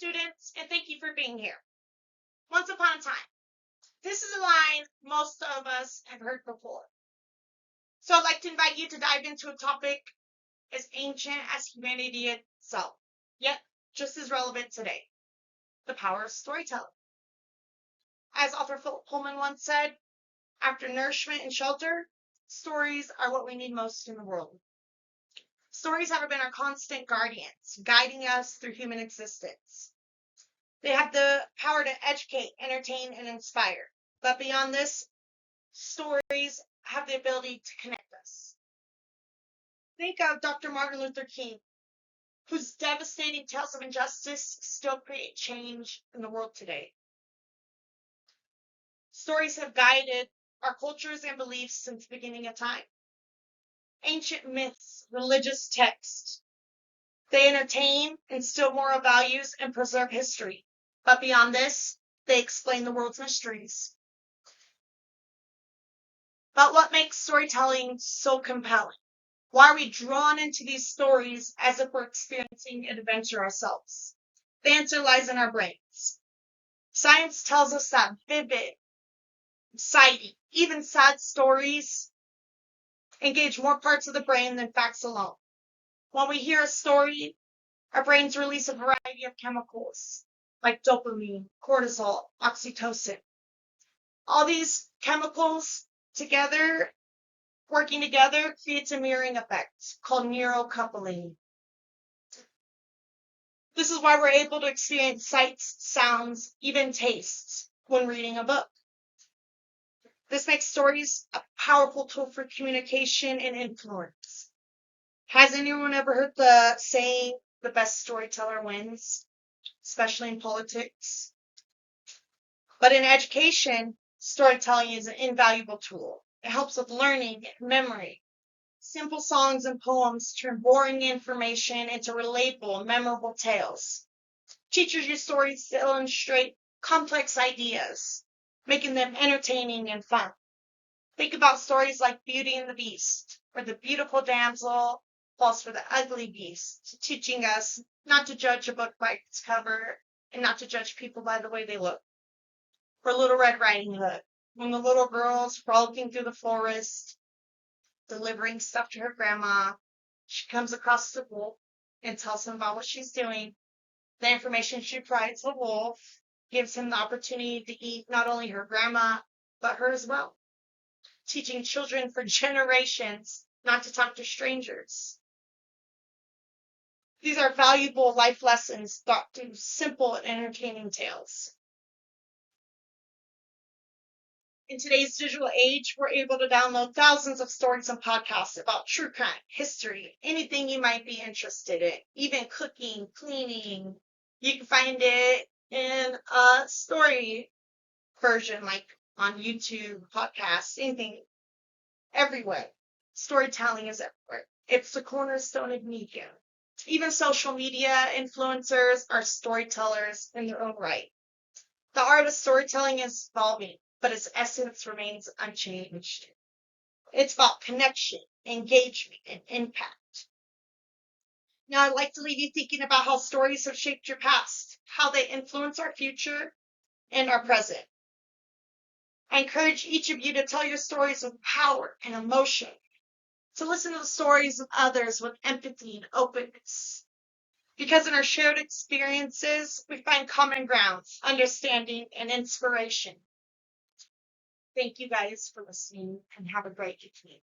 students, and thank you for being here. Once upon a time. This is a line most of us have heard before. So I'd like to invite you to dive into a topic as ancient as humanity itself, yet just as relevant today: the power of storytelling. As author Philip Pullman once said, after nourishment and shelter, stories are what we need most in the world. Stories have been our constant guardians, guiding us through human existence. They have the power to educate, entertain, and inspire. But beyond this, stories have the ability to connect us. Think of Dr. Martin Luther King, whose devastating tales of injustice still create change in the world today. Stories have guided our cultures and beliefs since the beginning of time. Ancient myths, religious texts, they entertain, instill moral values, and preserve history. But beyond this, they explain the world's mysteries. But what makes storytelling so compelling? Why are we drawn into these stories as if we're experiencing an adventure ourselves? The answer lies in our brains. Science tells us that vivid, exciting, even sad stories engage more parts of the brain than facts alone. When we hear a story, our brains release a variety of chemicals like dopamine, cortisol, oxytocin. All these chemicals working together, creates a mirroring effect called neurocoupling. This is why we're able to experience sights, sounds, even tastes when reading a book. This makes stories a powerful tool for communication and influence. Has anyone ever heard the saying, the best storyteller wins, especially in politics? But in education, storytelling is an invaluable tool. It helps with learning and memory. Simple songs and poems turn boring information into relatable, memorable tales. Teachers use stories to illustrate complex ideas, making them entertaining and fun. Think about stories like Beauty and the Beast, where the beautiful damsel falls for the ugly beast, teaching us not to judge a book by its cover and not to judge people by the way they look. For Little Red Riding Hood, when the little girl's frolicking through the forest, delivering stuff to her grandma, she comes across the wolf and tells him about what she's doing. The information she provides the wolf gives him the opportunity to eat not only her grandma, but her as well, teaching children for generations not to talk to strangers. These are valuable life lessons taught through simple and entertaining tales. In today's digital age, we're able to download thousands of stories and podcasts about true crime, history, anything you might be interested in, even cooking, cleaning. You can find it in a story version, like on YouTube, podcasts, anything, everywhere. Storytelling is everywhere. It's the cornerstone of media. Even social media influencers are storytellers in their own right. The art of storytelling is evolving, but its essence remains unchanged. It's about connection, engagement, and impact. Now, I'd like to leave you thinking about how stories have shaped your past, how they influence our future and our present. I encourage each of you to tell your stories with power and emotion, to listen to the stories of others with empathy and openness. Because in our shared experiences, we find common grounds, understanding, and inspiration. Thank you guys for listening and have a great evening.